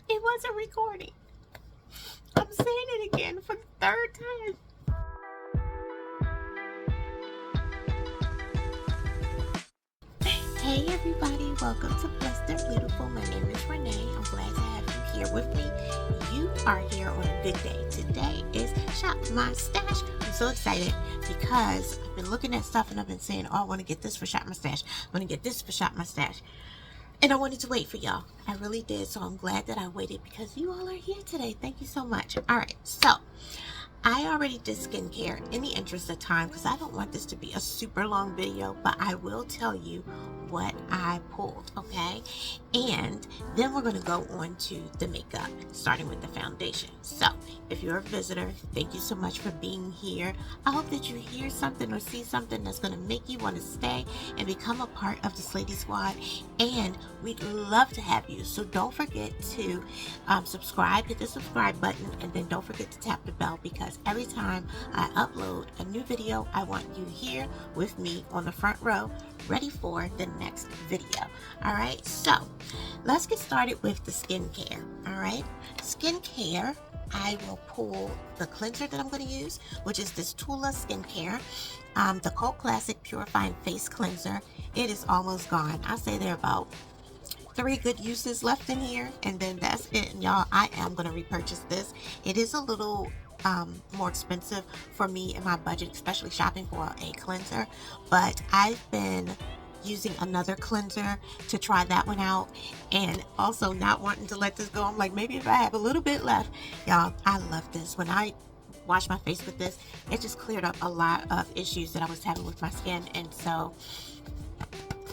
It wasn't recording. I'm saying it again for the third time. Hey everybody, welcome to Blessed and Beautiful. My name is Renee. I'm glad to have you here with me. You are here on a good day. Today is Shop My Stash. I'm so excited because I've been looking at stuff and I've been saying, oh, I want to get this for Shop My Stash. I want to get this for Shop My Stash. And I wanted to wait for y'all. I really did. So I'm glad that I waited because you all are here today. Thank you so much. All right. So I already did skincare in the interest of time because I don't want this to be a super long video, but I will tell you what I pulled, okay? And then we're going to go on to the makeup, starting with the foundation. So if you're a visitor, thank you so much for being here. I hope that you hear something or see something that's going to make you want to stay and become a part of the Slady Squad. And we'd love to have you. So don't forget to subscribe, hit the subscribe button, and then don't forget to tap the bell because every time I upload a new video, I want you here with me on the front row, ready for the next video. All right, so let's get started with the skincare. All right, skincare, I will pull the cleanser that I'm going to use, which is this Tula Skincare, the Cult Classic Purifying Face Cleanser. It is almost gone. I say there are about 3 good uses left in here, and then that's it. And y'all, I am going to repurchase this. It is a little more expensive for me and my budget, especially shopping for a cleanser, but I've been using another cleanser to try that one out, and also not wanting to let this go. I'm like, maybe if I have a little bit left. Y'all, I love this. When I wash my face with this, it just cleared up a lot of issues that I was having with my skin, and so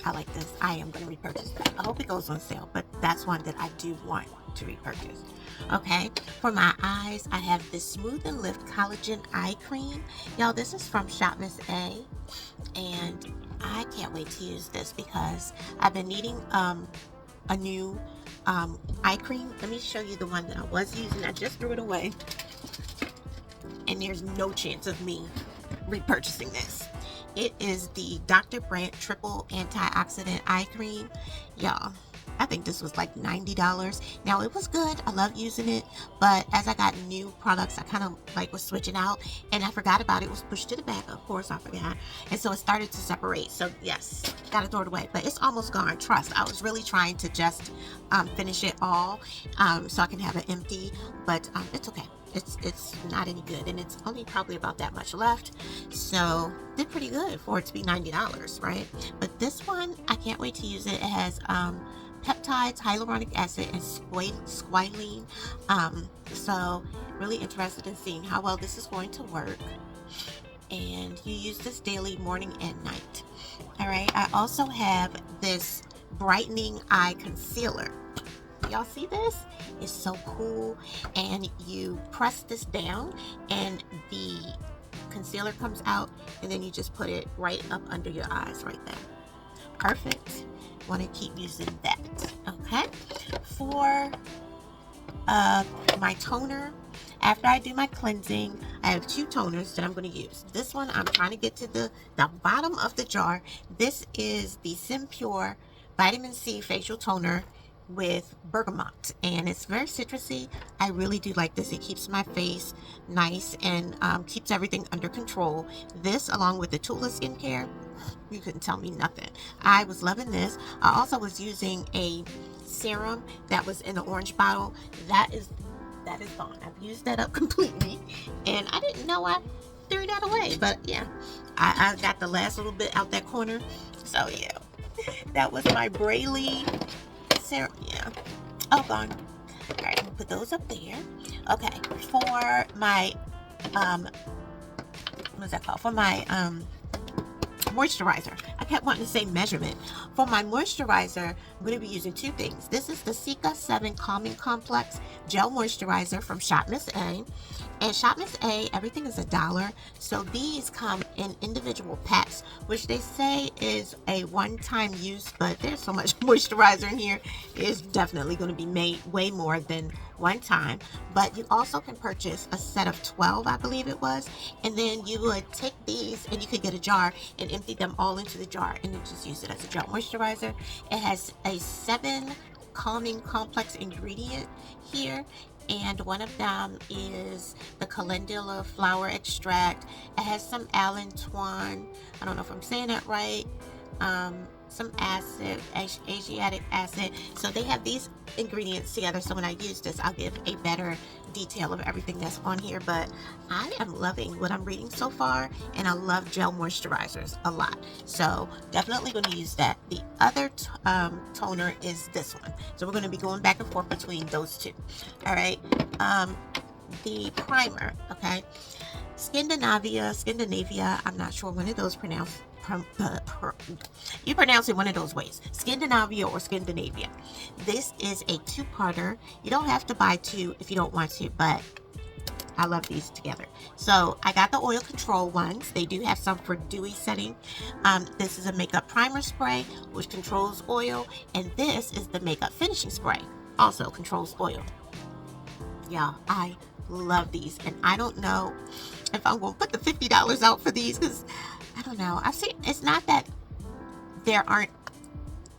I like this. I am going to repurchase that. I hope it goes on sale, but that's one that I do want to repurchase. Okay, for my eyes, I have this Smooth and Lift Collagen Eye Cream. Y'all, this is from Shop Miss A, and I can't wait to use this because I've been needing a new eye cream. Let me show you the one that I was using. I just threw it away, and there's no chance of me repurchasing this. It is the Dr. Brandt Triple Antioxidant Eye Cream. Y'all, I think this was like $90. Now, it was good. I love using it. But as I got new products, I kind of like was switching out. And I forgot about it. It was pushed to the back. Of course, I forgot. And so it started to separate. So, yes, got to throw it away. But it's almost gone. Trust. I was really trying to just finish it all so I can have it empty. But it's okay. It's not any good, and it's only probably about that much left, so did pretty good for it to be $90, right? But this one, I can't wait to use it. It has peptides, hyaluronic acid, and squalene, so really interested in seeing how well this is going to work. And you use this daily, morning and night. All right, I also have this brightening eye concealer. Y'all see this? It's so cool. And you press this down and the concealer comes out, and then you just put it right up under your eyes right there. Perfect. Want to keep using that. Okay. For my toner, after I do my cleansing, I have 2 toners that I'm going to use. This one, I'm trying to get to the bottom of the jar. This is the Simpure Vitamin C Facial Toner with bergamot, and it's very citrusy. I really do like this. It keeps my face nice and keeps everything under control. This, along with the Tula Skincare, you couldn't tell me nothing. I was loving this. I also was using a serum that was in the orange bottle. That is gone. I've used that up completely, and I didn't know I threw that away, but yeah, I got the last little bit out that corner. So yeah, that was my Braley serum. Yeah, oh, gone. All right, I'm gonna put those up there. Okay, for my what's that called? For my moisturizer, I kept wanting to say measurement. For my moisturizer, I'm going to be using 2 things. This is the Cica 7 Calming Complex Gel Moisturizer from Shop Miss A. And Shop Miss A, everything is $1. So these come in individual packs, which they say is a one-time use, but there's so much moisturizer in here. It's definitely going to be made way more than one time. But you also can purchase a set of 12, I believe it was, and then you would take these and you could get a jar and empty them all into the jar and then just use it as a gel moisturizer. It has a 7 calming complex ingredient here, and one of them is the calendula flower extract. It has some allantoin, I don't know if I'm saying that right, some acid, Asiatic acid. So they have these ingredients together, so when I use this, I'll give a better detail of everything that's on here. But I am loving what I'm reading so far, and I love gel moisturizers a lot, so definitely going to use that. The other toner is this one, so we're going to be going back and forth between those two. All right, the primer, okay, Skindinavia, I'm not sure one of those pronounced. You pronounce it one of those ways, Skindinavia or Scandinavia. This is a two-parter. You don't have to buy two if you don't want to, but I love these together. So I got the oil control ones. They do have some for dewy setting. This is a makeup primer spray, which controls oil, and this is the makeup finishing spray, also controls oil. Yeah, I love these, and I don't know if I'm gonna put the $50 out for these, because I don't know. I've seen, it's not that there aren't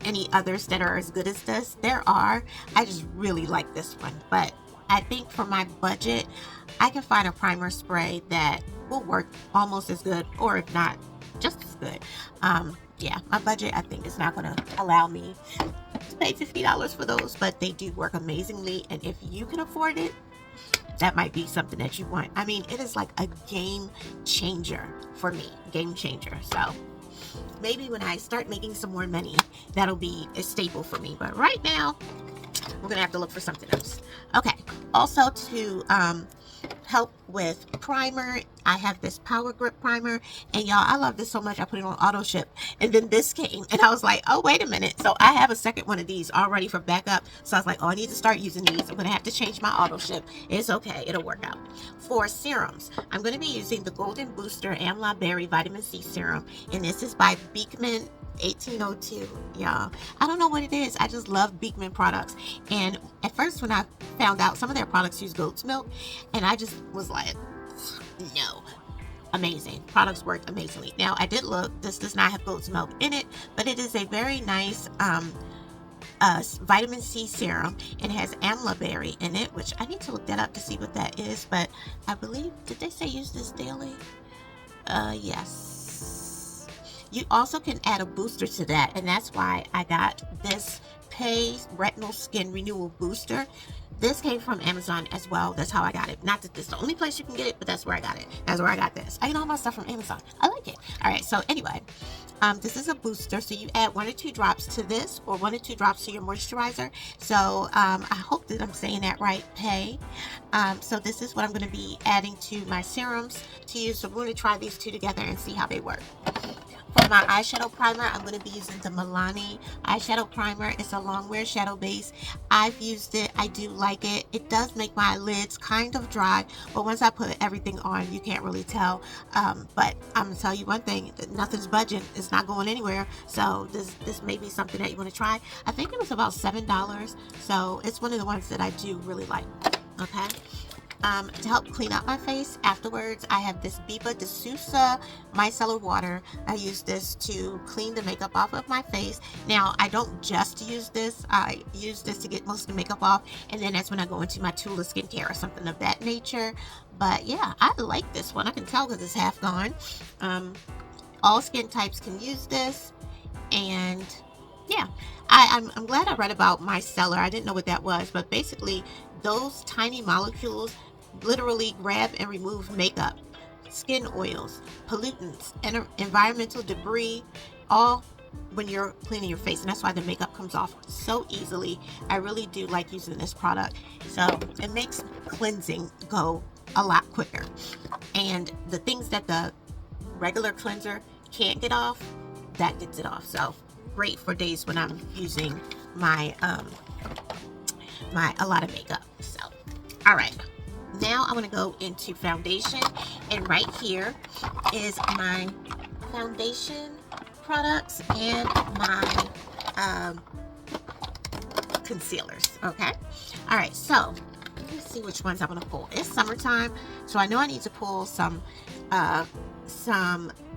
any others that are as good as this. There are. I just really like this one. But I think for my budget, I can find a primer spray that will work almost as good, or if not, just as good. Yeah, my budget, I think, is not going to allow me to pay $50 for those, but they do work amazingly. And if you can afford it, that might be something that you want. I mean, it is like a game changer for me. Game changer. So maybe when I start making some more money, that'll be a staple for me. But right now, we're going to have to look for something else. Okay. Also, to help with primer, I have this Power Grip primer, and y'all, I love this so much. I put it on auto ship, and then this came, and I was like, oh, wait a minute. So I have a second one of these already for backup. So I was like, oh, I need to start using these. I'm gonna have to change my auto ship. It's okay, it'll work out. For serums, I'm going to be using the Golden Booster Amla Berry Vitamin C Serum, and this is by Beekman 1802. Y'all, I don't know what it is. I just love Beekman products. And at first, when I found out some of their products use goat's milk, and I just was like, no. Amazing. Products work amazingly. Now, I did look. This does not have goat's milk in it, but it is a very nice vitamin C serum. It has amla berry in it, which I need to look that up to see what that is. But I believe, did they say use this daily? Yes. You also can add a booster to that, and that's why I got this Pay Retinal Skin Renewal Booster. This came from Amazon as well. That's how I got it. Not that this is the only place you can get it, but that's where I got it. That's where I got this. I get all my stuff from Amazon. I like it. All right. So anyway, this is a booster. So you add 1 or 2 drops to this, or 1 or 2 drops to your moisturizer. So I hope that I'm saying that right. Pay. So this is what I'm going to be adding to my serums to use. So we're going to try these two together and see how they work. For my eyeshadow primer, I'm going to be using the Milani eyeshadow primer. It's a long wear shadow base. I've used it. I do like it. It does make my lids kind of dry, but once I put everything on, you can't really tell. But I'm going to tell you one thing, nothing's budging. It's not going anywhere. So this may be something that you want to try. I think it was about $7. So it's one of the ones that I do really like. Okay. To help clean up my face afterwards, I have this Biba de Sousa micellar water. I use this to clean the makeup off of my face. Now, I don't just use this. I use this to get most of the makeup off, and then that's when I go into my Tula skincare or something of that nature. But yeah, I like this one. I can tell because it's half gone. All skin types can use this, and yeah, I'm glad I read about micellar. I didn't know what that was, but basically those tiny molecules literally grab and remove makeup, skin oils, pollutants, and environmental debris, all when you're cleaning your face. And that's why the makeup comes off so easily. I really do like using this product. So it makes cleansing go a lot quicker. And the things that the regular cleanser can't get off, that gets it off. So great for days when I'm using my a lot of makeup. So all right, now I'm going to go into foundation, and right here is my foundation products and my concealers. Okay, all right, so let me see which ones I'm going to pull. It's summertime, so I know I need to pull some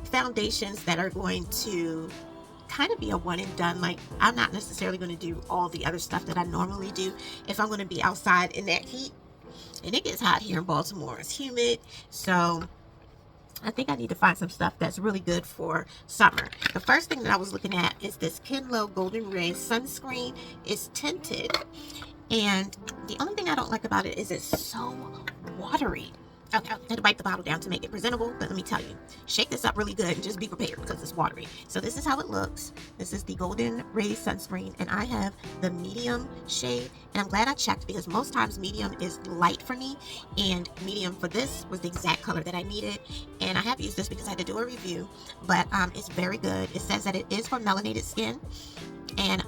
foundations that are going to kind of be a one and done. Like, I'm not necessarily going to do all the other stuff that I normally do if I'm going to be outside in that heat. And it gets hot here in Baltimore. It's humid. So I think I need to find some stuff that's really good for summer. The first thing that I was looking at is this Kenlo Golden Ray sunscreen. It's tinted, and the only thing I don't like about it is it's so watery. Okay, I had to bite the bottle down to make it presentable, but let me tell you, shake this up really good and just be prepared because it's watery. So this is how it looks. This is the Golden Ray sunscreen, and I have the medium shade, and I'm glad I checked because most times medium is light for me, and medium for this was the exact color that I needed. And I have used this because I had to do a review, but it's very good. It says that it is for melanated skin, and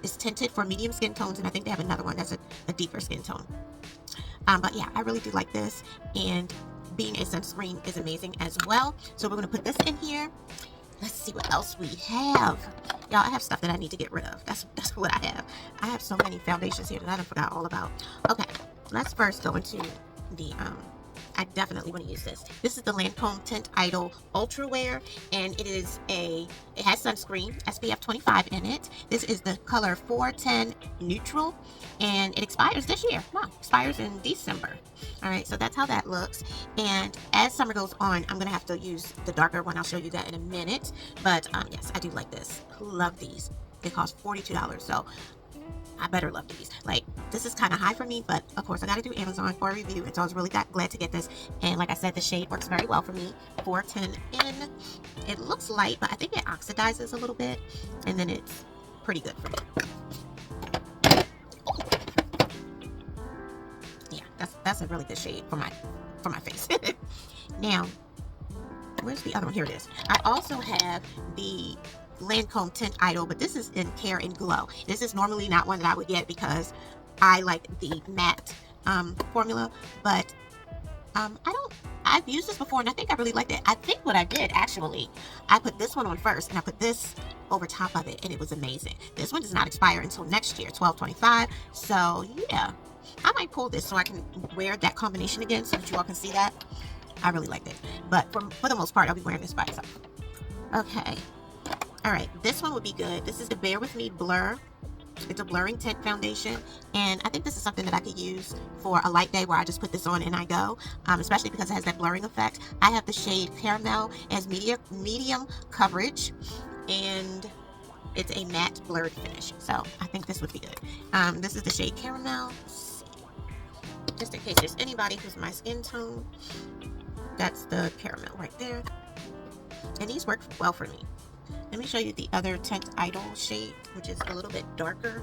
it's tinted for medium skin tones, and I think they have another one that's a deeper skin tone. But yeah, I really do like this, and being a sunscreen is amazing as well. So we're going to put this in here. Let's see what else we have. Y'all, I have stuff that I need to get rid of. That's what I have. I have so many foundations here that I forgot all about. Okay, let's first go into the I definitely want to use this. This is the Lancome Tint Idol Ultra Wear, and it has sunscreen, SPF 25 in it. This is the color 410 Neutral, and it expires this year. No, expires in December. All right, so that's how that looks. And as summer goes on, I'm gonna have to use the darker one. I'll show you that in a minute. But yes, I do like this. Love these. They cost $42, so I better love these. Like, this is kind of high for me, but of course I got to do Amazon for a review, and so I was really glad to get this. And like I said, the shade works very well for me. 410 in. It looks light, but I think it oxidizes a little bit, and then it's pretty good for me. Yeah, that's a really good shade for my face. Now, where's the other one? Here it is. I also have the Lancome Tint Idol, but this is in Care and Glow. This is normally not one that I would get because I like the matte formula, but I've used this before, and I think I really liked it. I think what I did, actually, I put this one on first, and I put this over top of it, and it was amazing. This one does not expire until next year, 12/25. So yeah, I might pull this so I can wear that combination again so that you all can see that. I really liked it, but for the most part, I'll be wearing this by itself. Okay. All right, this one would be good. This is the Bare With Me Blur. It's a blurring tint foundation, and I think this is something that I could use for a light day where I just put this on and I go, especially because it has that blurring effect. I have the shade Caramel as medium coverage, and it's a matte blurred finish, so I think this would be good. This is the shade Caramel. Let's see. Just in case there's anybody who's my skin tone, that's the Caramel right there, and these work well for me. Let me show you the other Tint Idol shade, which is a little bit darker.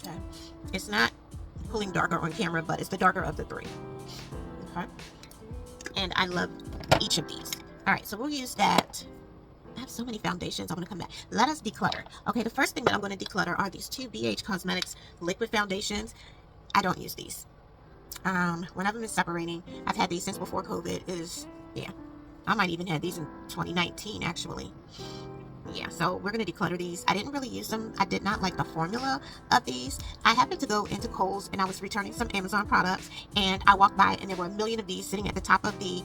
Okay. It's not pulling darker on camera, but it's the darker of the three. Okay. And I love each of these. All right, so we'll use that. I have so many foundations. I'm going to come back. Let us declutter. Okay, the first thing that I'm going to declutter are these two BH Cosmetics liquid foundations. I don't use these. One of them is separating. I've had these since before COVID. Yeah, I might even had these in 2019 actually. Yeah, so we're going to declutter these. I didn't really use them. I did not like the formula of these. I happened to go into Kohl's, and I was returning some Amazon products, and I walked by, and there were a million of these sitting at the top of the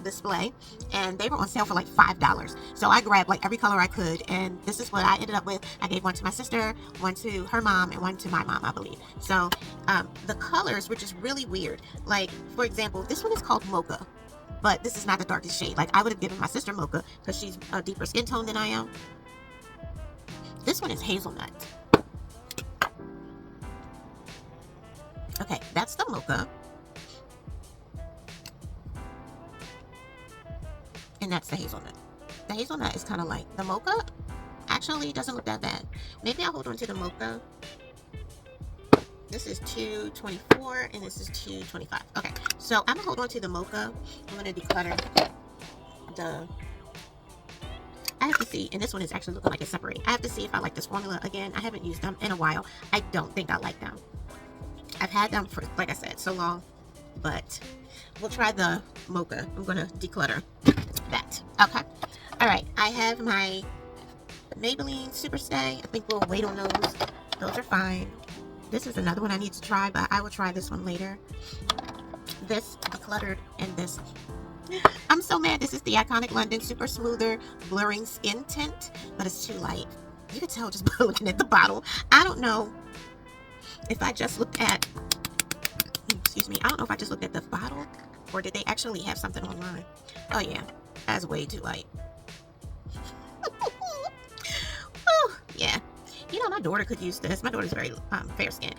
display, and they were on sale for like $5. So I grabbed like every color I could, and this is what I ended up with. I gave one to my sister, one to her mom, and one to my mom, I believe. So the colors were just really weird. Like, for example, this one is called Mocha, but this is not the darkest shade. Like, I would have given my sister Mocha because she's a deeper skin tone than I am. This one is Hazelnut. Okay, that's the Mocha. And that's the Hazelnut. The Hazelnut is kind of like the Mocha. Actually, doesn't look that bad. Maybe I'll hold on to the Mocha. This is $2.24 and this is $2.25. Okay, so I'm gonna hold on to the Mocha. I'm gonna declutter I have to see, and this one is actually looking like it's separating. I have to see if I like this formula again. I haven't used them in a while. I don't think I like them. I've had them for, like I said, so long, but we'll try the Mocha. I'm gonna declutter that. Okay. All right, I have my Maybelline Superstay. I think we'll wait on those. Those are fine. This is another one I need to try, but I will try this one later. this decluttered, and this. I'm so mad. This is the Iconic London Super Smoother Blurring Skin Tint, but it's too light. You can tell just by looking at the bottle. I don't know if I just looked at, excuse me, I don't know if I just looked at the bottle, or did they actually have something online? Oh yeah, that's way too light. Oh, yeah. You know, my daughter could use this. My daughter's very fair skin.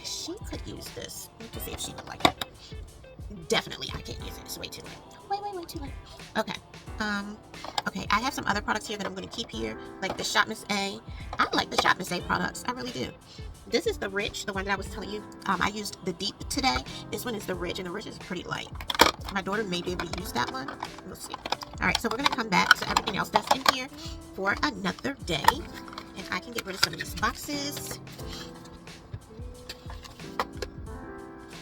She could use this. Let me see if she would like it. Definitely, I can't use it. It's way too light. Way too light. Okay. Okay, I have some other products here that I'm going to keep here, like the Shop Miss A. I like the Shop Miss A products. I really do. This is the Rich, the one that I was telling you. I used the Deep today. This one is the Rich, and the Rich is pretty light. My daughter may be able to use that one. We'll see. All right, so we're going to come back to everything else that's in here for another day, and I can get rid of some of these boxes.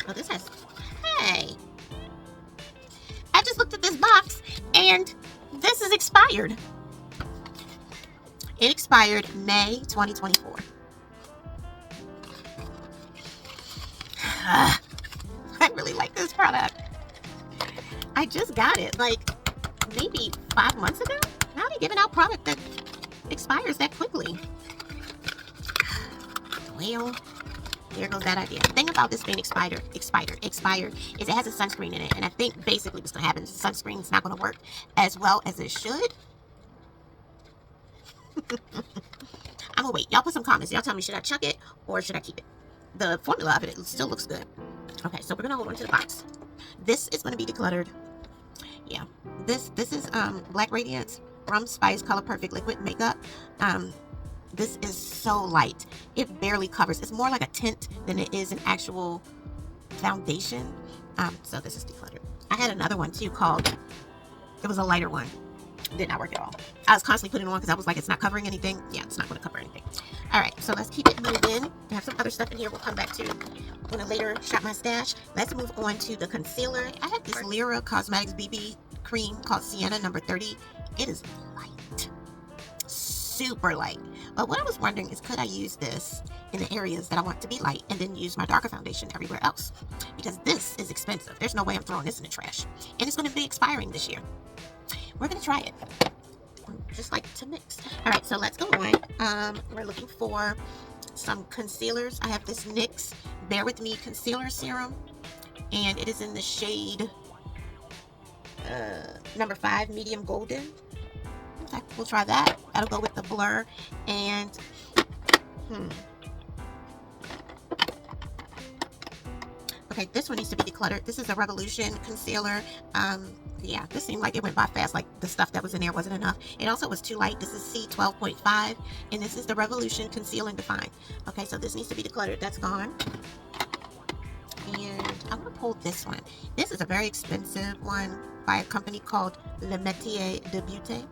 Oh, this has, hey, I just looked at this box and this is expired. It expired May 2024. I really like this product. I just got it like maybe 5 months ago. How are they giving out product that expires that quickly? Well, there goes that idea. The thing about this being expired is it has a sunscreen in it, and I think basically what's gonna happen is the sunscreen is not gonna work as well as it should. I'm gonna wait. Y'all put some comments. Y'all tell me, should I chuck it or should I keep it? The formula of it still looks good. Okay, so we're gonna hold on to the box. This is gonna be decluttered. Yeah, this is Black Radiance Rum Spice Color Perfect Liquid Makeup. This is so light. It barely covers. It's more like a tint than it is an actual foundation. So this is decluttered. I had another one too called, it was a lighter one. Did not work at all. I was constantly putting it on because I was like, it's not covering anything. Yeah, it's not going to cover anything. All right, so let's keep it moving. I have some other stuff in here we'll come back to in a later Shop My Stash. Let's move on to the concealer. I have this Lyra Cosmetics BB cream called Sienna number 30. It is light. Super light. But what I was wondering is, could I use this in the areas that I want to be light and then use my darker foundation everywhere else? Because this is expensive. There's no way I'm throwing this in the trash. And it's going to be expiring this year. We're going to try it. Just like to mix. All right, so let's go on. We're looking for some concealers. I have this NYX Bear With Me Concealer Serum. And it is in the shade number 5, Medium Golden. Okay, we'll try that. That'll go with the blur. And okay, this one needs to be decluttered. This is a Revolution concealer. Yeah, this seemed like it went by fast. Like the stuff that was in there wasn't enough. It also was too light. This is C12.5, and this is the Revolution Conceal and Define. Okay, so this needs to be decluttered. That's gone. And I'm gonna pull this one. This is a very expensive one by a company called Le Métier de Beauté.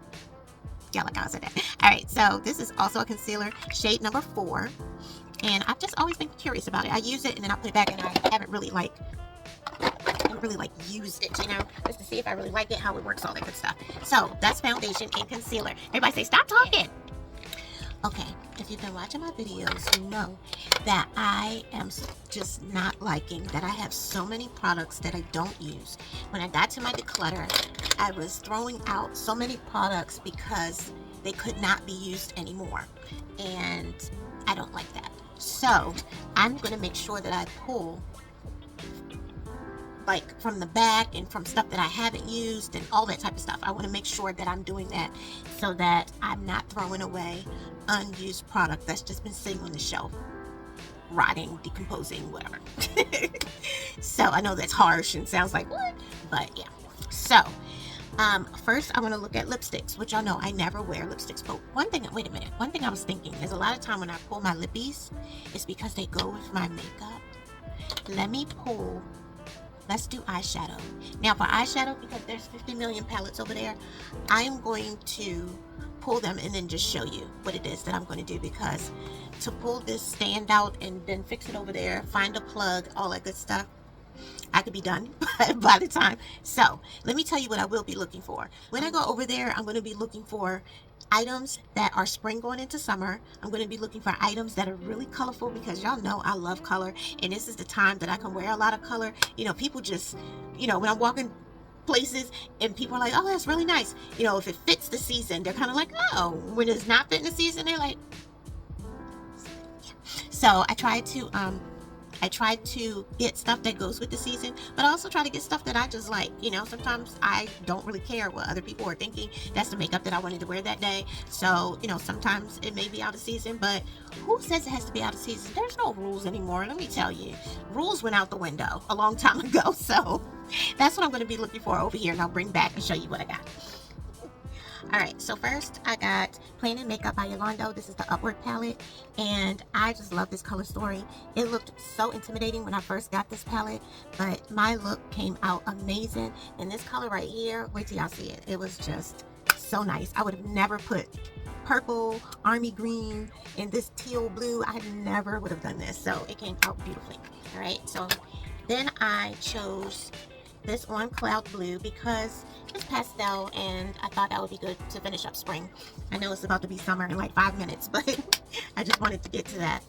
Yeah, like I said that. All right, so this is also a concealer, shade number 4, and I've just always been curious about it. I use it and then I put it back, and I haven't really used it, you know, just to see if I really like it, how it works, all that good stuff. So that's foundation and concealer. Everybody say, stop talking. Okay, if you've been watching my videos, you know that I am just not liking that I have so many products that I don't use. When I got to my declutter, I was throwing out so many products because they could not be used anymore. And I don't like that. So I'm going to make sure that I pull like from the back and from stuff that I haven't used and all that type of stuff. I want to make sure that I'm doing that so that I'm not throwing away unused product that's just been sitting on the shelf, rotting, decomposing, whatever. So I know that's harsh and sounds like what, but yeah. So first I want to look at lipsticks, which y'all know I never wear lipsticks. But one thing I was thinking is a lot of time when I pull my lippies, it's because they go with my makeup. Let's do eyeshadow. Now for eyeshadow, because there's 50 million palettes over there, I am going to pull them and then just show you what it is that I'm going to do, because to pull this stand out and then fix it over there, find a plug, all that good stuff, I could be done by the time. So let me tell you what I will be looking for. When I go over there, I'm going to be looking for items that are spring going into summer. I'm going to be looking for items that are really colorful because y'all know I love color, and this is the time that I can wear a lot of color. You know, people just, you know, when I'm walking places and people are like, oh, that's really nice. You know, if it fits the season, they're kind of like, oh. When it's not fitting the season, they're like, so I try to get stuff that goes with the season, but I also try to get stuff that I just like. You know, sometimes I don't really care what other people are thinking. That's the makeup that I wanted to wear that day. So, you know, sometimes it may be out of season, but who says it has to be out of season? There's no rules anymore. Let me tell you, rules went out the window a long time ago. So that's what I'm going to be looking for over here, and I'll bring back and show you what I got. Alright, so first I got Planet Makeup by Yolando. This is the Upward palette, and I just love this color story. It looked so intimidating when I first got this palette, but my look came out amazing. And this color right here, wait till y'all see it. It was just so nice. I would have never put purple, army green, and this teal blue. I never would have done this, so it came out beautifully. Alright, so then I chose this on Cloud Blue because it's pastel and I thought that would be good to finish up spring. I know it's about to be summer in like 5 minutes, but I just wanted to get to that.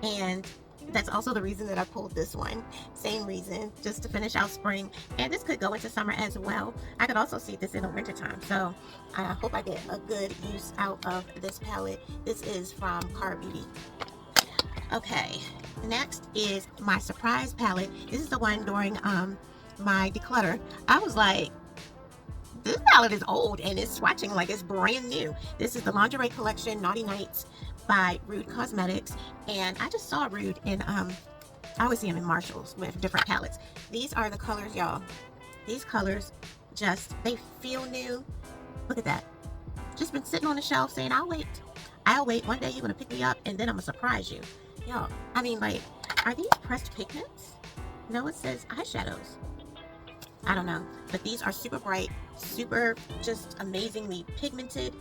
And that's also the reason that I pulled this one. Same reason, just to finish out spring. And this could go into summer as well. I could also see this in the winter time. So I hope I get a good use out of this palette. This is from Cara Beauty. Okay, next is my surprise palette. This is the one during my declutter. I was like, this palette is old and it's swatching like it's brand new. This is the lingerie collection Naughty Nights by Rude Cosmetics, and I just saw Rude in I always see them in Marshalls with different palettes. These are the colors, y'all. These colors just, they feel new. Look at that. Just been sitting on the shelf saying, I'll wait. One day you're gonna pick me up and then I'm gonna surprise you. Y'all, I mean, like, are these pressed pigments? No, it says eyeshadows. I don't know, but these are super bright, super just amazingly pigmented.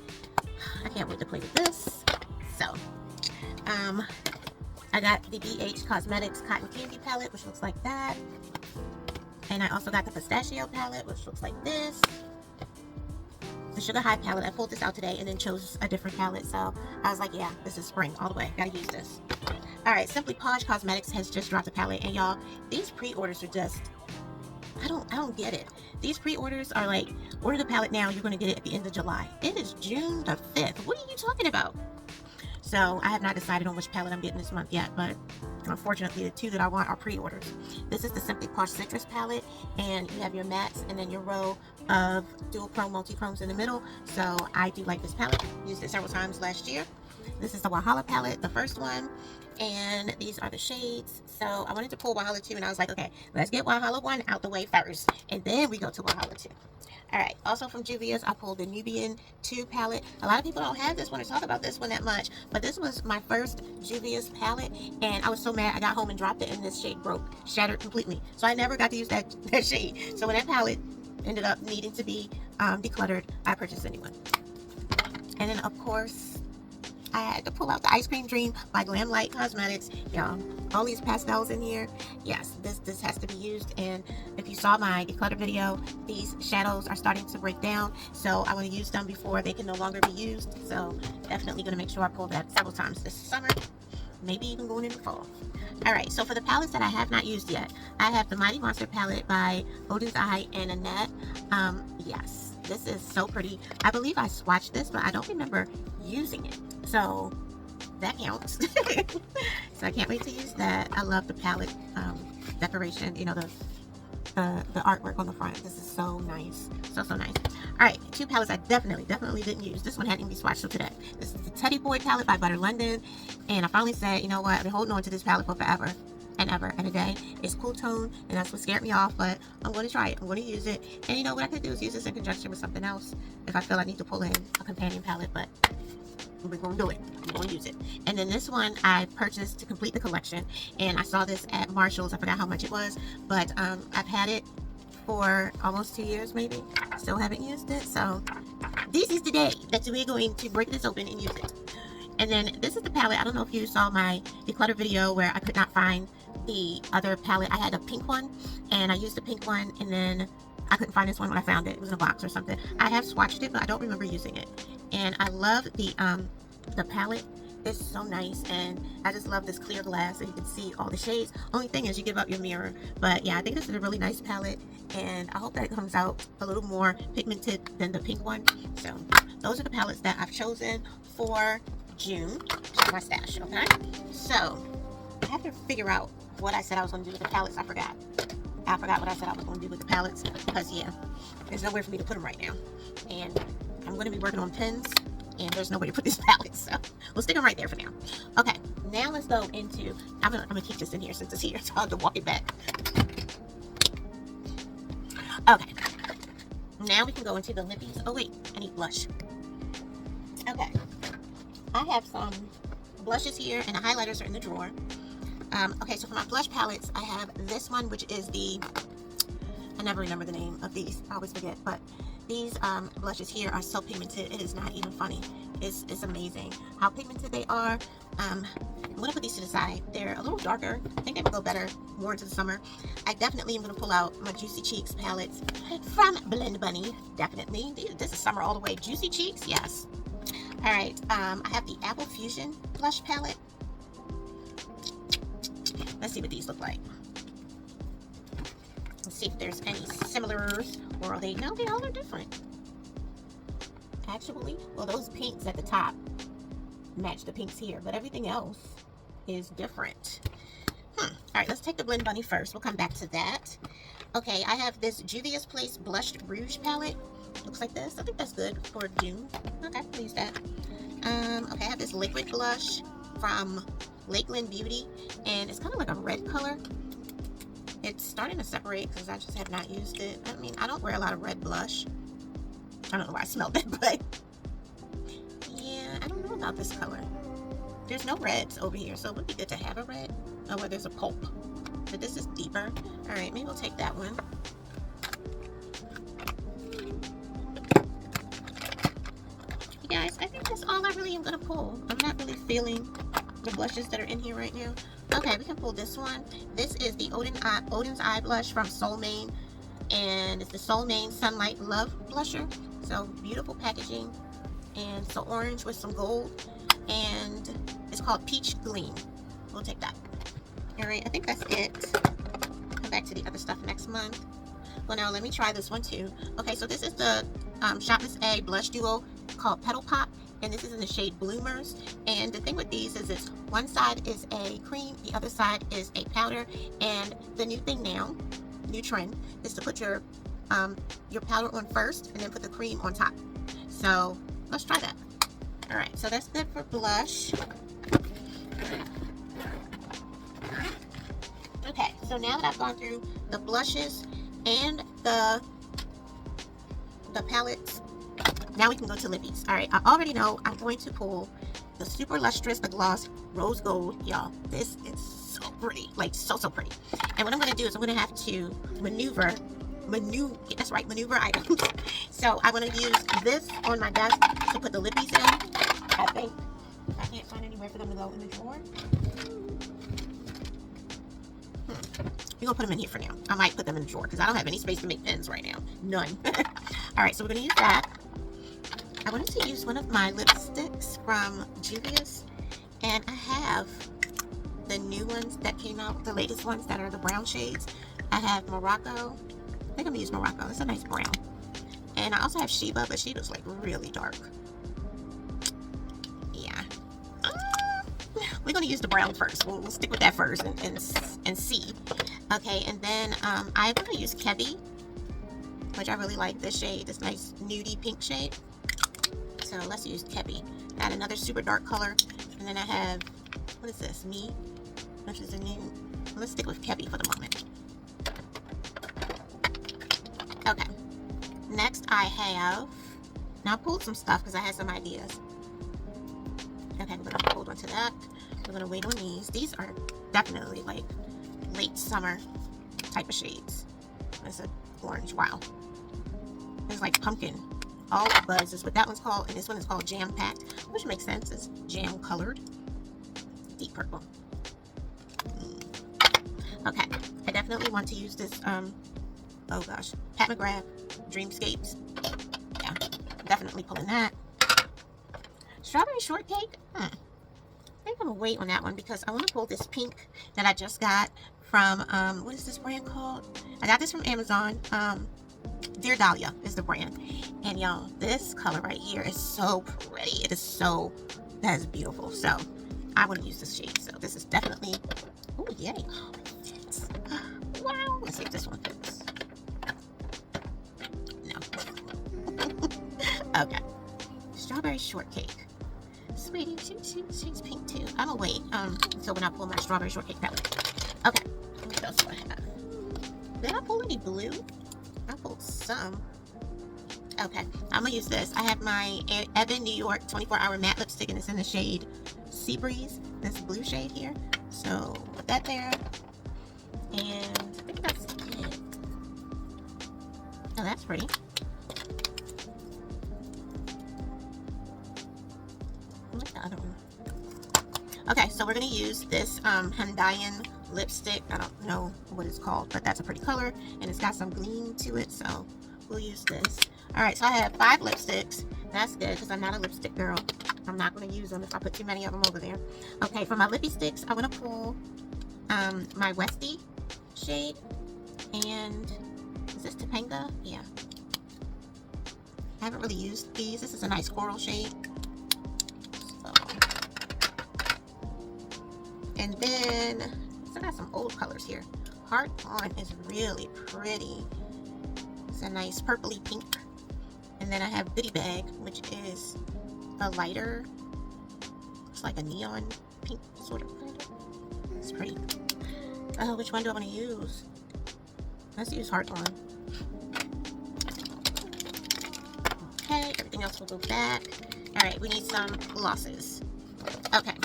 I can't wait to play with this. So, I got the BH Cosmetics Cotton Candy palette, which looks like that. And I also got the Pistachio palette, which looks like this. The Sugar High palette, I pulled this out today and then chose a different palette. So I was like, yeah, this is spring all the way. Gotta use this. Alright, Simply Posh Cosmetics has just dropped a palette. And y'all, these pre-orders are just, I don't get it. These pre-orders are like, order the palette now, you're going to get it at the end of July. It is June the 5th. What are you talking about? So I have not decided on which palette I'm getting this month yet, but unfortunately the two that I want are pre-orders. This is the Simply Posh Citrus palette, and you have your mattes and then your row of dual chrome multi-chromes in the middle. So I do like this palette. Used it several times last year. This is the Walhalla palette, the first one. And these are the shades. So I wanted to pull Walhalla 2, and I was like, okay, let's get Walhalla 1 out the way first, and then we go to Walhalla 2. Alright, also from Juvia's, I pulled the Nubian 2 palette. A lot of people don't have this one or talk about this one that much, but this was my first Juvia's palette, and I was so mad I got home and dropped it, and this shade broke, shattered completely. So I never got to use that shade. So when that palette ended up needing to be decluttered, I purchased a new one. And then, of course, I had to pull out the Ice Cream Dream by Glamlight Cosmetics. Y'all, all these pastels in here, yes, this has to be used. And if you saw my declutter video, these shadows are starting to break down, so I want to use them before they can no longer be used. So definitely going to make sure I pull that several times this summer, maybe even going into fall. Alright, so for the palettes that I have not used yet, I have the Mighty Monster palette by Odin's Eye and Annette. Yes, this is so pretty. I believe I swatched this, but I don't remember using it. So that counts. So I can't wait to use that. I love the palette decoration, you know, the artwork on the front. This is so nice. So nice. Alright, two palettes I definitely didn't use. This one hadn't even been swatched till today. This is the Teddy Boy palette by Butter London. And I finally said, you know what, I've been holding on to this palette for forever and ever and a day. It's cool tone, and that's what scared me off, but I'm going to try it. I'm going to use it. And you know what I could do is use this in conjunction with something else if I feel I need to pull in a companion palette, but we're going to do it. I'm going to use it. And then this one I purchased to complete the collection, and I saw this at Marshall's. I forgot how much it was, but I've had it for almost 2 years maybe. Still haven't used it, so this is the day that we're going to break this open and use it. And then this is the palette. I don't know if you saw my declutter video where I could not find the other palette. I had a pink one, and I used the pink one, and then I couldn't find this one when I found it. It was in a box or something. I have swatched it, but I don't remember using it. And I love the palette. It's so nice, and I just love this clear glass so you can see all the shades. Only thing is you give up your mirror, but yeah, I think this is a really nice palette, and I hope that it comes out a little more pigmented than the pink one. So those are the palettes that I've chosen for June. Check my stash, okay? So I have to figure out what I said I was going to do with the palettes. I forgot what I said I was going to do with the palettes, because yeah, there's nowhere for me to put them right now, and I'm going to be working on pens, and there's nowhere to put these palettes, so we'll stick them right there for now. Okay, now let's go into, I'm gonna keep this in here since it's here, so I'll have to walk it back. Okay, now we can go into the lippies. Oh wait, I need blush. Okay, I have some blushes here, and the highlighters are in the drawer. Okay, so for my blush palettes, I have this one, which is the, I never remember the name of these, I always forget, but these blushes here are so pigmented, it is not even funny. It's amazing how pigmented they are. I'm gonna put these to the side. They're a little darker. I think they would go better more into the summer. I definitely am gonna pull out my Juicy Cheeks palettes from Blend Bunny. Definitely, this is summer all the way. Juicy Cheeks, yes. All right, I have the Apple Fusion blush palette. Let's see what these look like. Let's see if there's any similars, or are they? No, they all are different. Actually, well, those pinks at the top match the pinks here, but everything else is different. All right, let's take the Blend Bunny first. We'll come back to that. Okay, I have this Juvia's Place Blushed Rouge palette. Looks like this. I think that's good for June. Okay, I'll use that. Okay, I have this liquid blush from Lakeland Beauty, and it's kind of like a red color. It's starting to separate because I just have not used it. I mean, I don't wear a lot of red blush. I don't know why I smelled it, but yeah, I don't know about this color. There's no reds over here, so it would be good to have a red. Oh, well, there's a pulp, but this is deeper. All right, maybe we'll take that one. You guys, I think that's all I really am gonna pull. I'm not really feeling the blushes that are in here right now. Okay, we can pull this one. This is the Odin's Eye blush from Soul Mane, and it's the Soul Mane Sunlight Love blusher. So beautiful packaging, and so orange with some gold, and it's called Peach Gleam. We'll take that. All right, I think that's it. Come back to the other stuff next month. Well, now let me try this one too. Okay, so this is the Shop Miss A blush duo called Petal Pop, and this is in the shade Bloomers. And the thing with these is this one side is a cream, the other side is a powder, and the new thing now, new trend, is to put your powder on first and then put the cream on top. So let's try that. All right, so that's good for blush. Okay, so now that I've gone through the blushes and the palettes, now we can go to lippies. All right, I already know I'm going to pull the Super Lustrous, the gloss Rose Gold. Y'all, this is so pretty, like so pretty. And what I'm going to do is I'm going to have to maneuver items. So I'm going to use this on my desk to put the lippies in. I think I can't find anywhere for them to go in the drawer. We're gonna put them in here for now. I might put them in the drawer because I don't have any space to make pens right now. None. All right, so we're gonna use that. I wanted to use one of my lipsticks from Juvia's, and I have the new ones that came out, the latest ones that are the brown shades. I have Morocco. I think I'm gonna use Morocco. It's a nice brown. And I also have Sheba, but Sheba's like really dark. Yeah. We're gonna use the brown first. We'll stick with that first and see. Okay, and then I'm gonna use Kebi, which I really like this shade, this nice nudie pink shade. So let's use Kebi. I had another super dark color, and then I have, what is this? Me, which is a new. Let's stick with Kebi for the moment. Okay. Next I have. Now I pulled some stuff because I had some ideas. Okay, we're gonna hold on to that. We're gonna wait on these. These are definitely like late summer type of shades. That's an orange. Wow. It's like pumpkin. All Buzz is what that one's called, and this one is called Jam Packed, which makes sense. It's jam colored. Deep purple. Okay, I definitely want to use this, oh gosh, Pat McGrath Dreamscapes. Yeah, definitely pulling that. Strawberry shortcake. I think I'm gonna wait on that one because I want to pull this pink that I just got from, what is this brand called? I got this from Amazon. Dear Dahlia is the brand. And y'all, this color right here is so pretty. It is so, that is beautiful. So I want to use this shade. So this is definitely, oh yay. Oh, it fits. Wow. Let's see if this one fits. No. Okay. Strawberry shortcake. Sweetie, she's pink too. I'm gonna wait until when I pull my strawberry shortcake that way. Okay. What else do I have? Did I pull any blue? I pulled some. Okay, I'm gonna use this. I have my Evan New York 24-hour matte lipstick, and it's in the shade Sea Breeze. This blue shade here. So put that there, and I think that's it. Oh, that's pretty. I like the other one. Okay, so we're gonna use this Hyundaian lipstick. I don't know what it's called, but that's a pretty color, and it's got some gleam to it, so we'll use this. All right, so I have 5 lipsticks. That's good because I'm not a lipstick girl. I'm not going to use them if I put too many of them over there. Okay, for my lippy sticks, I'm going to pull my Westie shade, and is this Topanga? Yeah. I haven't really used these. This is a nice coral shade. So. And then I got some old colors here. Heart On is really pretty. It's a nice purpley pink. And then I have Goodie Bag, which is a lighter, it's like a neon pink sort of color. It's pretty. Oh, which one do I want to use? Let's use Heart On. Okay, everything else will go back. All right, we need some glosses. Okay.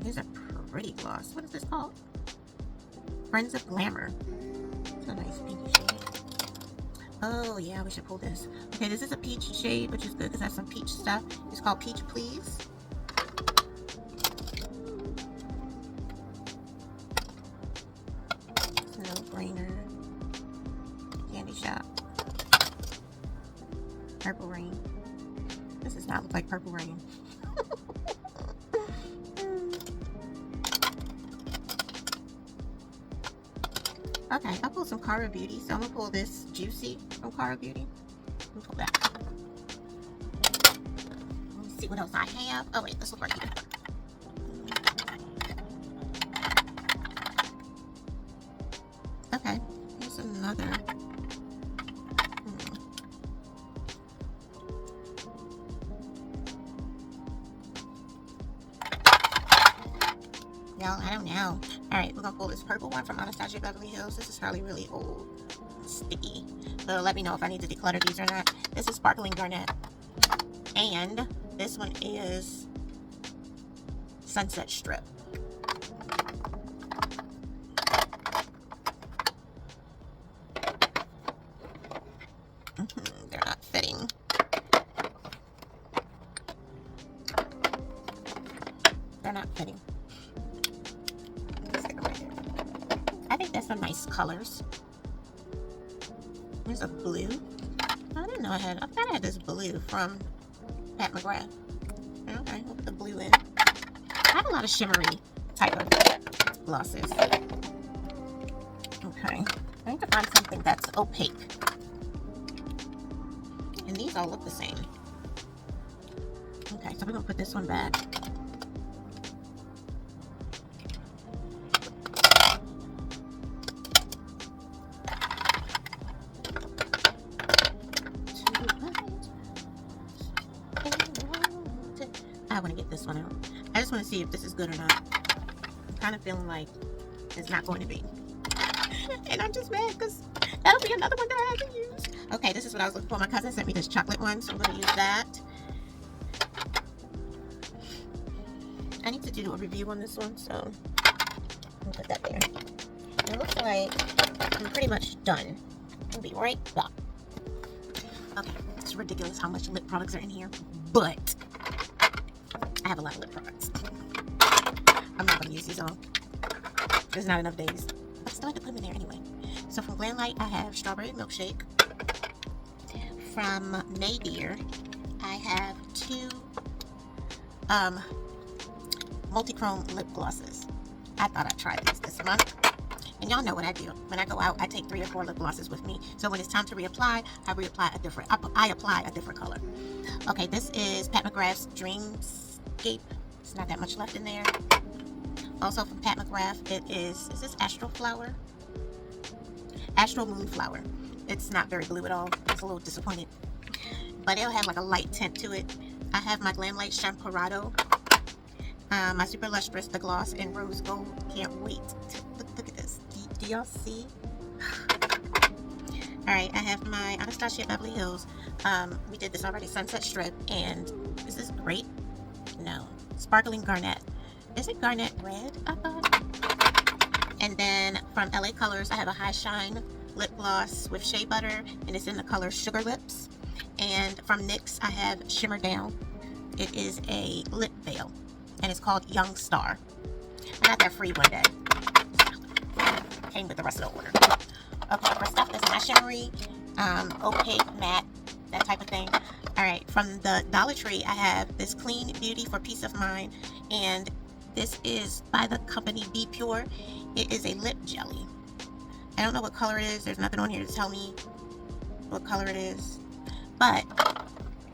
Here's a pretty gloss. What is this called? Friends of Glamour. It's a nice pinky shade. Oh yeah, we should pull this. Okay, this is a peach shade, which is good because it has some peach stuff. It's called Peach Please. It's a no-brainer. Candy Shop. Purple Rain. This does not look like Purple Rain. Okay, I'll pull some Cara Beauty. So I'm going to pull this Juicy from Cara Beauty. Let me pull that. Let me see what else I have. Oh wait, let's look right here. Okay, here's another. Y'all, I don't know. Alright, we're gonna pull this purple one from Anastasia Beverly Hills. This is probably really old. Sticky. So let me know if I need to declutter these or not. This is Sparkling Garnet. And this one is Sunset Strip. They're not fitting. They're not fitting. I think there's some nice colors. There's a blue. I didn't know I thought I had this blue from Pat McGrath. Okay, we'll put the blue in. I have a lot of shimmery type of glosses. Okay, I need to find something that's opaque. And these all look the same. Okay, so we're gonna put this one back. I want to get this one out. I just want to see if this is good or not. I'm kind of feeling like it's not going to be. And I'm just mad because that'll be another one that I have to use. Okay, this is what I was looking for. My cousin sent me this chocolate one, so I'm going to use that. I need to do a review on this one, so I'll put that there. And it looks like I'm pretty much done. I'll be right back. Okay, it's ridiculous how much lip products are in here, but I have a lot of lip products. I'm not going to use these all. There's not enough days. I still have to put them in there anyway. So from Glamlite, I have Strawberry Milkshake. From Nadir, I have 2 multi-chrome lip glosses. I thought I'd try these this month. And y'all know what I do. When I go out, I take 3 or 4 lip glosses with me. So when it's time to reapply, I apply a different color. Okay, this is Pat McGrath's Dreamscape. It's not that much left in there. Also from Pat McGrath, is this Astral Flower? Astral Moonflower. It's not very blue at all. I was a little disappointed. But it'll have like a light tint to it. I have my Glamlite Champorado. My Super Lustrous, the gloss in rose gold. Can't wait to look at this. Do y'all see? Alright, I have my Anastasia Beverly Hills. We did this already, Sunset Strip. And is this grape? No. Sparkling Garnet. Is it Garnet Red, I thought? And then from LA Colors, I have a High Shine lip gloss with shea butter. And it's in the color Sugar Lips. And from NYX, I have Shimmer Down. It is a lip veil. And it's called Young Star. I got that free one day. Came with the rest of the order. Okay, for stuff that's not shimmery, opaque, matte, that type of thing. Alright, from the Dollar Tree, I have this Clean Beauty for Peace of Mind. And this is by the company Be Pure. It is a lip jelly. I don't know what color it is. There's nothing on here to tell me what color it is. But,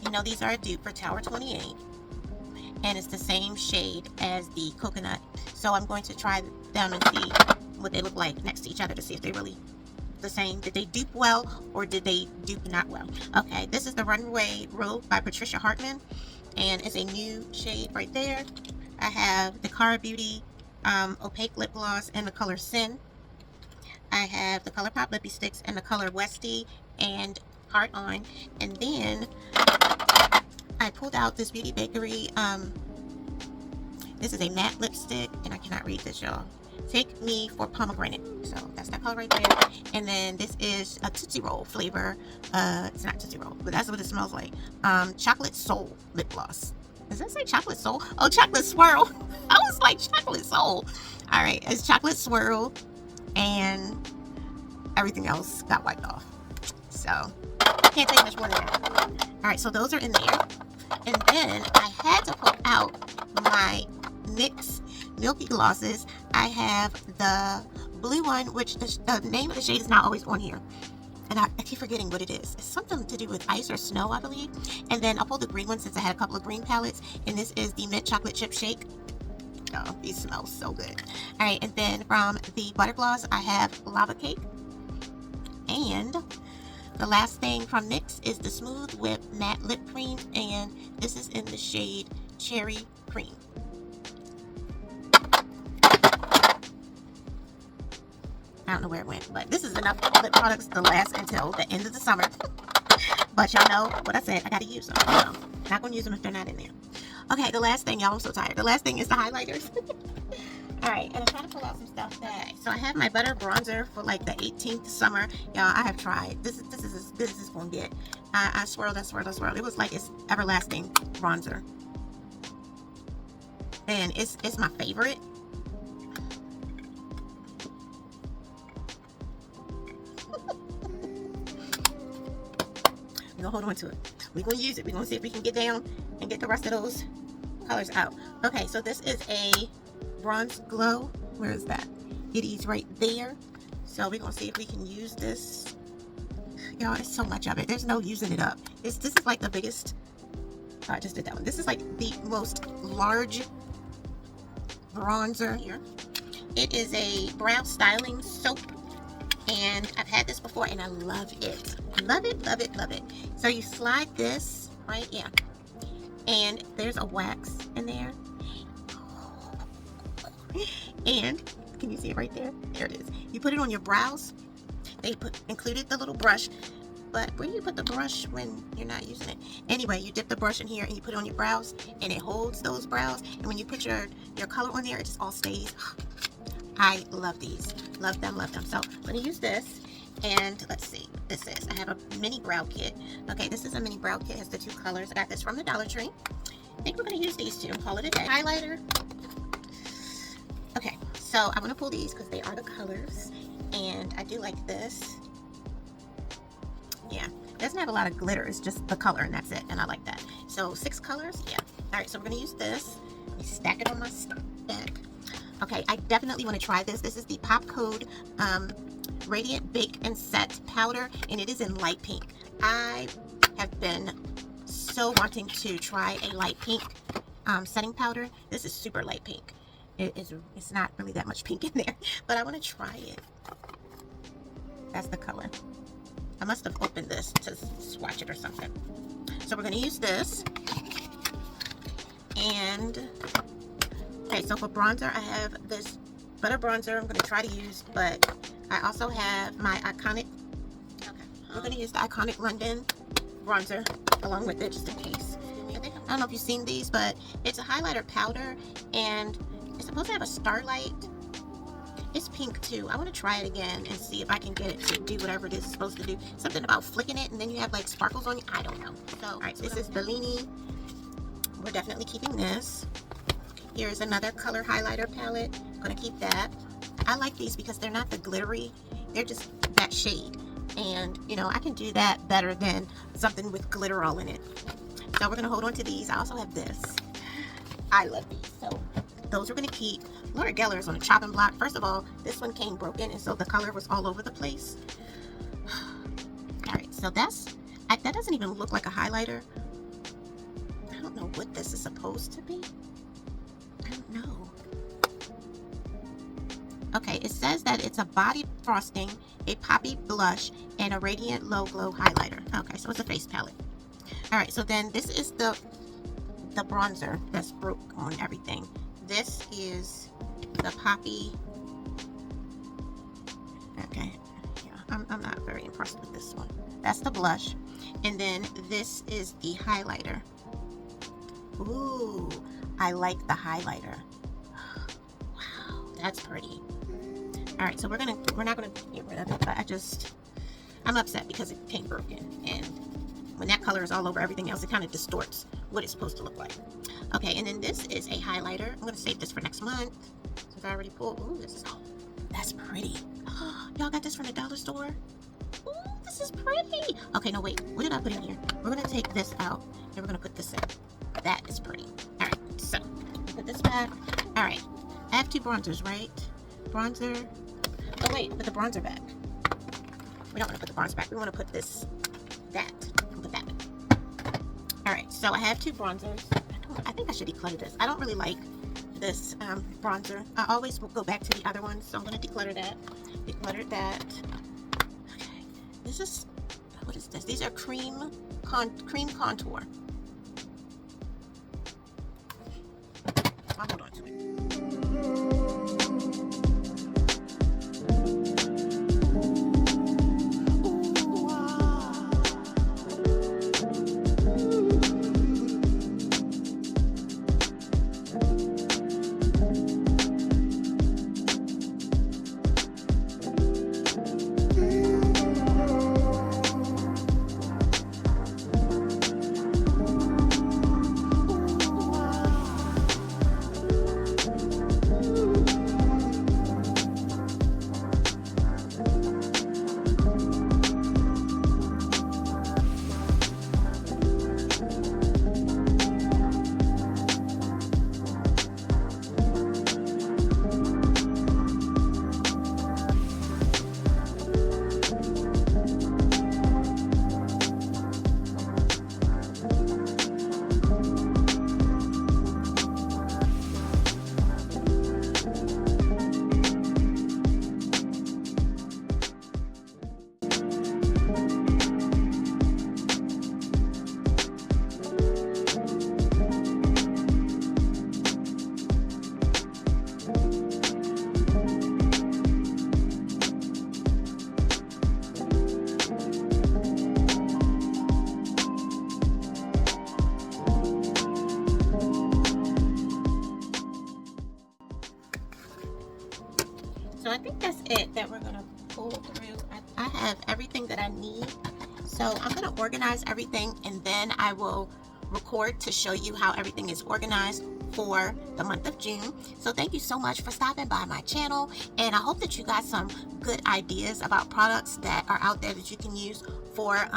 you know, these are a dupe for Tower 28. And it's the same shade as the coconut. So I'm going to try them and see what they look like next to each other to see if they're really the same. Did they dupe well or did they dupe not well? Okay, this is the Runway Road by Patricia Hartman. And it's a new shade right there. I have the Cara Beauty Opaque Lip Gloss in the color Sin. I have the ColourPop Lippy Sticks in the color Westie and Heart On. And then I pulled out this Beauty Bakery. This is a matte lipstick, and I cannot read this, y'all. Take Me for Pomegranate. So that's that color right there. And then this is a Tootsie Roll flavor. It's not Tootsie Roll, but that's what it smells like. Chocolate Soul lip gloss. Does that say Chocolate Soul? Oh, Chocolate Swirl. I was like Chocolate Soul. All right, it's Chocolate Swirl, and everything else got wiped off. So can't take much more than that. All right, so those are in there. And then I had to pull out my NYX Milky Glosses. I have the blue one, which the name of the shade is not always on here. And I keep forgetting what it is. It's something to do with ice or snow, I believe. And then I pulled the green one since I had a couple of green palettes. And this is the Mint Chocolate Chip Shake. Oh, these smell so good. All right, and then from the Butter Gloss, I have Lava Cake. And the last thing from NYX is the Smooth Whip Matte Lip Cream, and this is in the shade Cherry Cream. I don't know where it went, but this is enough lip products to last until the end of the summer. But y'all know what I said, I gotta use them. So, not gonna use them if they're not in there. Okay, the last thing, y'all, I'm so tired. The last thing is the highlighters. Alright, and I'm trying to pull out some stuff that. So I have my Butter Bronzer for like the 18th summer. Y'all, I have tried. This is as good as it's gonna get. I swirled. It was like it's everlasting bronzer. And it's my favorite. We're gonna hold on to it. We're gonna use it. We're gonna see if we can get down and get the rest of those colors out. Okay, so this is a Bronze Glow. Where is that? It is right there. So we're gonna see if we can use this. Y'all, it's so much of it. There's no using it up. This is like the biggest. I just did that one. This is like the most large bronzer here. It is a brow styling soap. And I've had this before and I love it. Love it, love it, love it. So you slide this, right? Yeah. And there's a wax in there. And can you see it right there? There it is. You put it on your brows. They included the little brush. But where do you put the brush when you're not using it? Anyway, you dip the brush in here and you put it on your brows and it holds those brows. And when you put your color on there, it just all stays. I love these. Love them, love them. So I'm going to use this. And let's see what this is. I have a mini brow kit. Okay, this is a mini brow kit. It has the 2 colors. I got this from the Dollar Tree. I think we're going to use these two and call it a day. Highlighter. So I'm gonna pull these because they are the colors, and I do like this. Yeah, it doesn't have a lot of glitter, it's just the color and that's it, and I like that. So 6 colors, yeah. All right, so we're gonna use this. Let me stack it on my stack. Okay, I definitely want to try this. This is the Pop Code Radiant Bake and Set Powder, and it is in light pink. I have been so wanting to try a light pink setting powder. This is super light pink. It's not really that much pink in there, but I want to try it. That's the color. I must have opened this to swatch it or something. So we're going to use this. And okay, so for bronzer, I have this butter bronzer I'm going to try to use, but I also have my Iconic. Okay, we're going to use the Iconic London bronzer along with it just in case. I don't know if you've seen these, but it's a highlighter powder, and it's supposed to have a starlight. It's pink too. I want to try it again and see if I can get it to do whatever it is supposed to do. Something about flicking it and then you have like sparkles on you. I don't know. So, all right, this is Bellini. We're definitely keeping this. Here's another color highlighter palette. I'm gonna keep that. I like these because they're not the glittery. They're just that shade. And, you know, I can do that better than something with glitter all in it. So we're gonna hold on to these. I also have this. I love these. So those we're gonna keep. Laura Geller is on a chopping block. First of all, this one came broken, and so the color was all over the place. All right, so that doesn't even look like a highlighter. I don't know what this is supposed to be. I don't know. Okay, it says that it's a body frosting, a poppy blush, and a radiant low glow highlighter. Okay, so it's a face palette. All right, so then this is the bronzer that's broke on everything. This is the poppy. Okay, yeah, I'm not very impressed with this one. That's the blush, and then this is the highlighter. Ooh, I like the highlighter. Wow, that's pretty. All right, so we're not gonna get rid of it, but I'm upset because it came broken, and when that color is all over everything else, it kind of distorts what it's supposed to look like. Okay, and then this is a highlighter. I'm gonna save this for next month since I already pulled. Ooh, that's pretty. Y'all got this from the dollar store? Ooh, this is pretty. Okay, no wait, what did I put in here? We're gonna take this out and we're gonna put this in. That is pretty. All right, so put this back. All right, I have 2 bronzers, right? Bronzer. Oh wait, put the bronzer back. We don't want to put the bronzer back. We want to put that. Put that back. All right, so I have 2 bronzers. I think I should declutter this. I don't really like this bronzer. I always will go back to the other ones, so I'm going to declutter that. Declutter that. Okay, this is, what is this? These are cream contour. I'll hold on to it. So I think that's it that we're gonna pull through. I have everything that I need. So I'm gonna organize everything and then I will record to show you how everything is organized for the month of June. So thank you so much for stopping by my channel, and I hope that you got some good ideas about products that are out there that you can use for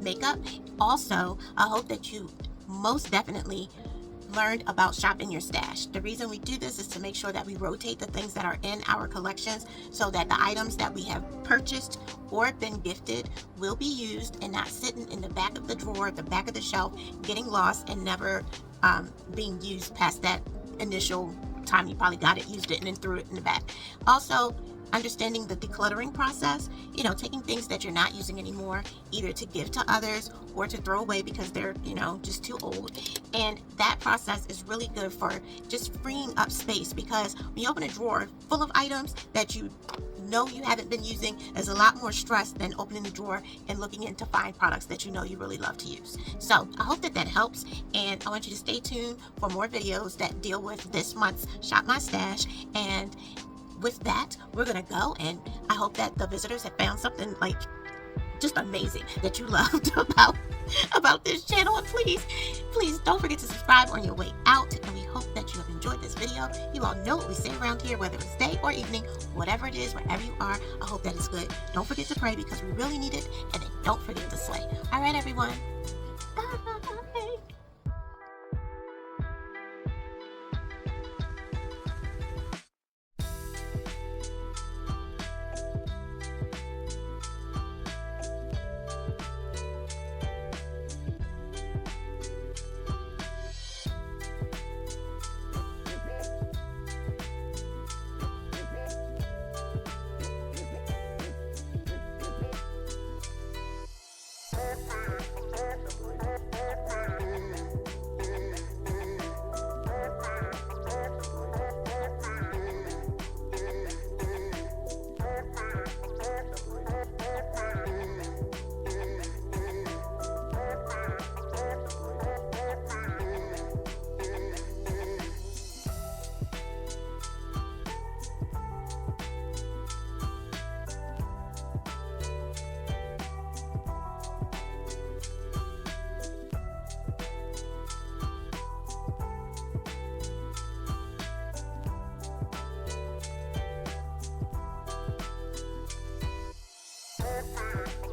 makeup. Also, I hope that you most definitely learned about shopping your stash. The reason we do this is to make sure that we rotate the things that are in our collections so that the items that we have purchased or been gifted will be used and not sitting in the back of the drawer, the back of the shelf, getting lost and never being used past that initial time you probably got it, used it, and then threw it in the back. Also, understanding the decluttering process, taking things that you're not using anymore, either to give to others or to throw away because they're, just too old. And that process is really good for just freeing up space, because when you open a drawer full of items that you know you haven't been using, there's a lot more stress than opening the drawer and looking in to find products that you know you really love to use. So I hope that helps, and I want you to stay tuned for more videos that deal with this month's Shop My Stash. And with that, we're gonna go, and I hope that the visitors have found something like just amazing that you loved about this channel. And please don't forget to subscribe on your way out, and we hope that you have enjoyed this video. You all know what we say around here, whether it's day or evening, whatever it is, wherever you are, I hope that it's good. Don't forget to pray, because we really need it, and then don't forget to slay. All right, everyone, bye. Bye.